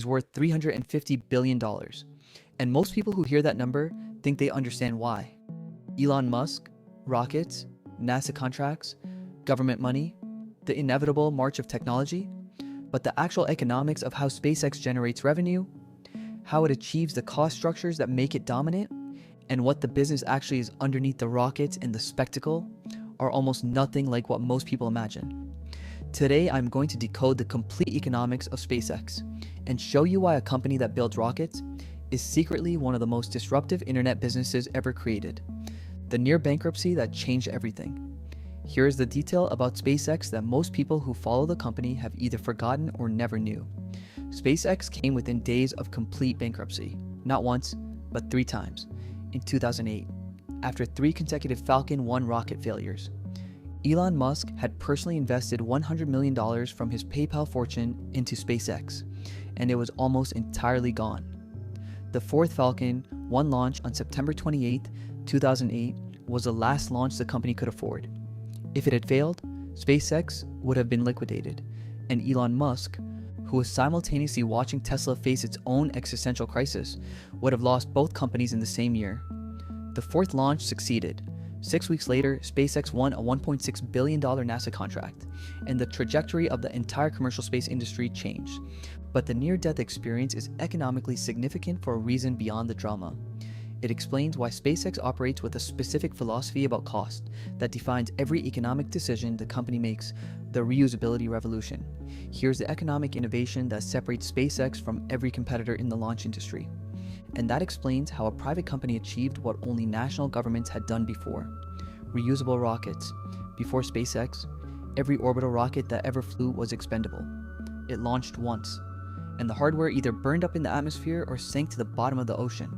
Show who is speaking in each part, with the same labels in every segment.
Speaker 1: is worth $350 billion. And most people who hear that number think they understand why. Elon Musk, rockets, NASA contracts, government money, the inevitable march of technology, but the actual economics of how SpaceX generates revenue, how it achieves the cost structures that make it dominant, and what the business actually is underneath the rockets and the spectacle are almost nothing like what most people imagine. Today, I'm going to decode the complete economics of SpaceX and show you why a company that builds rockets is secretly one of the most disruptive internet businesses ever created. The near bankruptcy that changed everything. Here is the detail about SpaceX that most people who follow the company have either forgotten or never knew. SpaceX came within days of complete bankruptcy, not once, but 3 times, in 2008, after 3 consecutive Falcon 1 rocket failures. Elon Musk had personally invested $100 million from his PayPal fortune into SpaceX, and it was almost entirely gone. The 4th Falcon 1 launch on September 28, 2008, was the last launch the company could afford. If it had failed, SpaceX would have been liquidated, and Elon Musk, who was simultaneously watching Tesla face its own existential crisis, would have lost both companies in the same year. The 4th launch succeeded. 6 weeks later, SpaceX won a $1.6 billion NASA contract, and the trajectory of the entire commercial space industry changed. But the near-death experience is economically significant for a reason beyond the drama. It explains why SpaceX operates with a specific philosophy about cost that defines every economic decision the company makes, the reusability revolution. Here's the economic innovation that separates SpaceX from every competitor in the launch industry. And that explains how a private company achieved what only national governments had done before. Reusable rockets. Before SpaceX, every orbital rocket that ever flew was expendable. It launched once, and the hardware either burned up in the atmosphere or sank to the bottom of the ocean.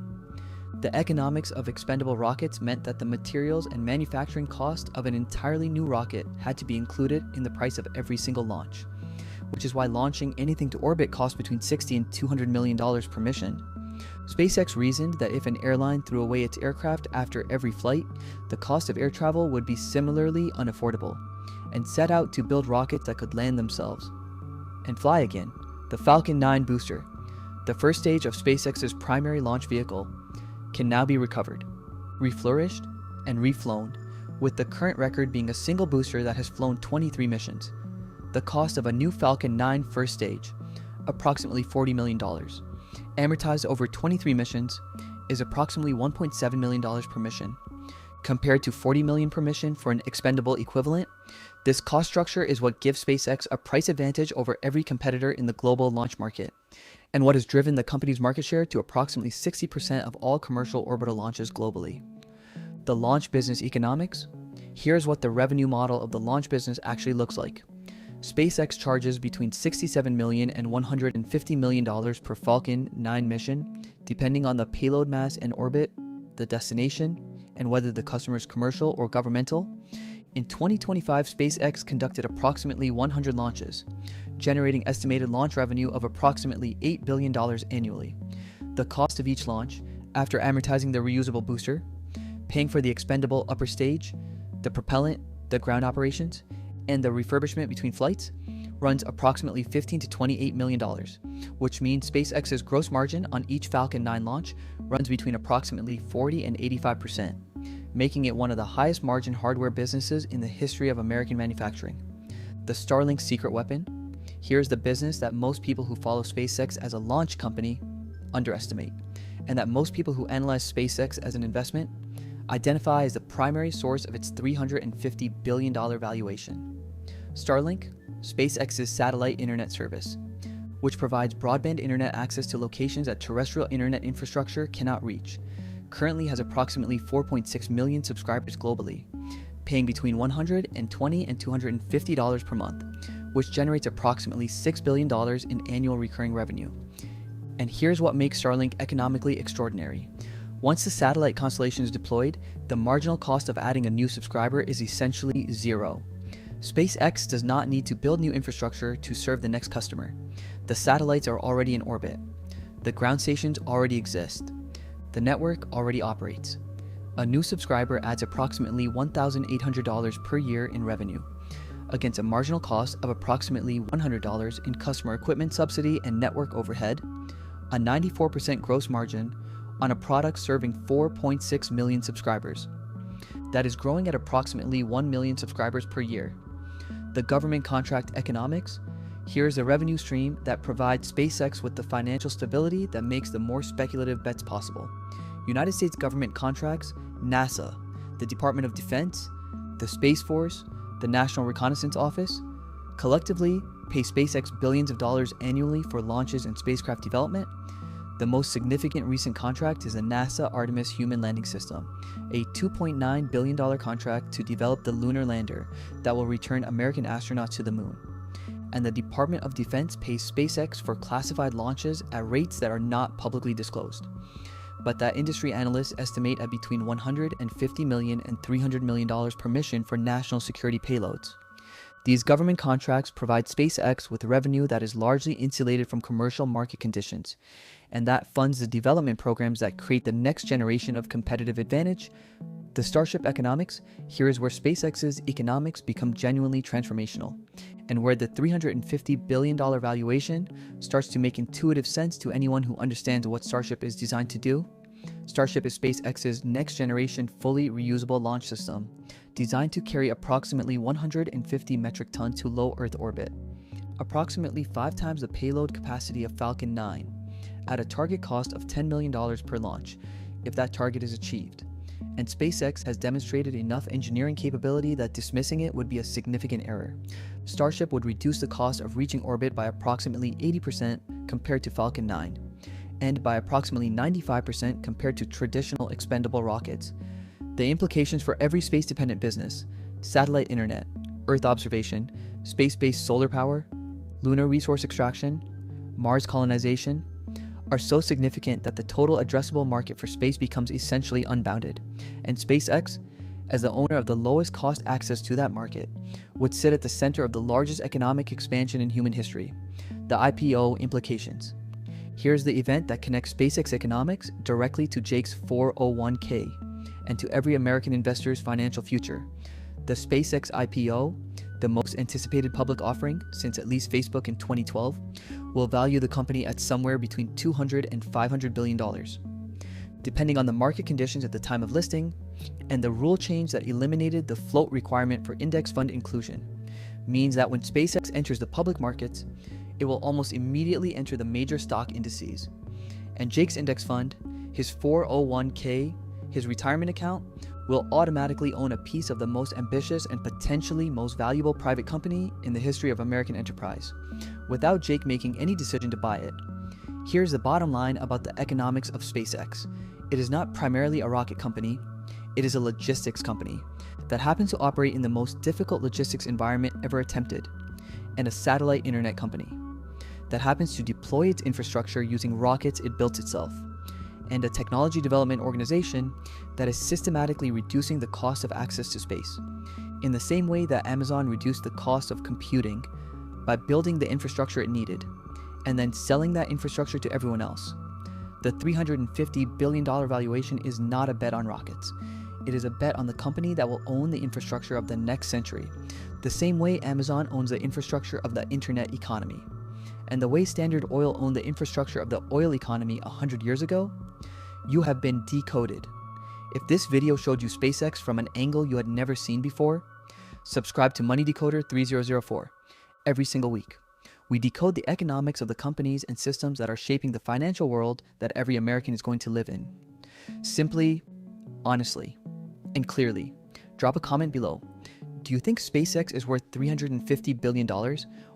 Speaker 1: The economics of expendable rockets meant that the materials and manufacturing cost of an entirely new rocket had to be included in the price of every single launch, which is why launching anything to orbit cost between $60 and $200 million per mission. SpaceX reasoned that if an airline threw away its aircraft after every flight, the cost of air travel would be similarly unaffordable, and set out to build rockets that could land themselves and fly again. The Falcon 9 booster, the first stage of SpaceX's primary launch vehicle, can now be recovered, reflourished, and reflown, with the current record being a single booster that has flown 23 missions. The cost of a new Falcon 9 first stage, approximately $40 million, amortized over 23 missions, is approximately $1.7 million per mission. Compared to $40 million per mission for an expendable equivalent, this cost structure is what gives SpaceX a price advantage over every competitor in the global launch market, and what has driven the company's market share to approximately 60% of all commercial orbital launches globally. The launch business economics? Here's what the revenue model of the launch business actually looks like. SpaceX charges between $67 million and $150 million per Falcon 9 mission, depending on the payload mass and orbit, the destination, and whether the customer is commercial or governmental. In 2025, SpaceX conducted approximately 100 launches, generating estimated launch revenue of approximately $8 billion annually. The cost of each launch, after amortizing the reusable booster, paying for the expendable upper stage, the propellant, the ground operations, and the refurbishment between flights, runs approximately $15 to $28 million, which means SpaceX's gross margin on each Falcon 9 launch runs between approximately 40 and 85%, making it one of the highest margin hardware businesses in the history of American manufacturing. The Starlink secret weapon? Here's the business that most people who follow SpaceX as a launch company underestimate, and that most people who analyze SpaceX as an investment identify as the primary source of its $350 billion valuation. Starlink, SpaceX's satellite internet service, which provides broadband internet access to locations that terrestrial internet infrastructure cannot reach, currently has approximately 4.6 million subscribers globally, paying between $120 and $250 per month, which generates approximately $6 billion in annual recurring revenue. And here's what makes Starlink economically extraordinary. Once the satellite constellation is deployed, the marginal cost of adding a new subscriber is essentially zero. SpaceX does not need to build new infrastructure to serve the next customer. The satellites are already in orbit. The ground stations already exist. The network already operates. A new subscriber adds approximately $1,800 per year in revenue. against a marginal cost of approximately $100 in customer equipment subsidy and network overhead, a 94% gross margin on a product serving 4.6 million subscribers. That is growing at approximately 1 million subscribers per year. The government contract economics. Here is a revenue stream that provides SpaceX with the financial stability that makes the more speculative bets possible. United States government contracts, NASA, the Department of Defense, the Space Force, the National Reconnaissance Office, collectively pay SpaceX billions of dollars annually for launches and spacecraft development. The most significant recent contract is the NASA Artemis Human Landing System, a $2.9 billion contract to develop the lunar lander that will return American astronauts to the moon. And the Department of Defense pays SpaceX for classified launches at rates that are not publicly disclosed, but that industry analysts estimate at between $150 million and $300 million per mission for national security payloads. These government contracts provide SpaceX with revenue that is largely insulated from commercial market conditions, and that funds the development programs that create the next generation of competitive advantage. The Starship economics, here is where SpaceX's economics become genuinely transformational, and where the $350 billion valuation starts to make intuitive sense to anyone who understands what Starship is designed to do. Starship is SpaceX's next-generation fully reusable launch system, designed to carry approximately 150 metric tons to low Earth orbit, approximately 5 times the payload capacity of Falcon 9, at a target cost of $10 million per launch, if that target is achieved. And SpaceX has demonstrated enough engineering capability that dismissing it would be a significant error. Starship would reduce the cost of reaching orbit by approximately 80% compared to Falcon 9, and by approximately 95% compared to traditional expendable rockets. The implications for every space-dependent business, satellite internet, Earth observation, space-based solar power, lunar resource extraction, Mars colonization, are so significant that the total addressable market for space becomes essentially unbounded, and SpaceX, as the owner of the lowest cost access to that market, would sit at the center of the largest economic expansion in human history, the IPO Implications. Here's the event that connects SpaceX economics directly to Jake's 401k and to every American investor's financial future. The SpaceX IPO, the most anticipated public offering since at least Facebook in 2012, will value the company at somewhere between $200 and $500 billion, depending on the market conditions at the time of listing, and the rule change that eliminated the float requirement for index fund inclusion means that when SpaceX enters the public markets, it will almost immediately enter the major stock indices. And Jake's index fund, his 401k, his retirement account, will automatically own a piece of the most ambitious and potentially most valuable private company in the history of American enterprise, without Jake making any decision to buy it. Here's the bottom line about the economics of SpaceX. It is not primarily a rocket company, it is a logistics company that happens to operate in the most difficult logistics environment ever attempted, and a satellite internet company that happens to deploy its infrastructure using rockets it built itself, and a technology development organization that is systematically reducing the cost of access to space, in the same way that Amazon reduced the cost of computing by building the infrastructure it needed, and then selling that infrastructure to everyone else. The $350 billion valuation is not a bet on rockets. It is a bet on the company that will own the infrastructure of the next century, the same way Amazon owns the infrastructure of the internet economy. And the way Standard Oil owned the infrastructure of the oil economy 100 years ago, you have been decoded. If this video showed you SpaceX from an angle you had never seen before, subscribe to Money Decoder 3004 every single week. We decode the economics of the companies and systems that are shaping the financial world that every American is going to live in. Simply, honestly, and clearly, drop a comment below. Do you think SpaceX is worth $350 billion,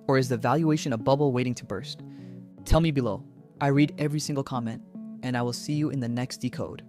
Speaker 1: or is the valuation a bubble waiting to burst? Tell me below. I read every single comment, and I will see you in the next decode.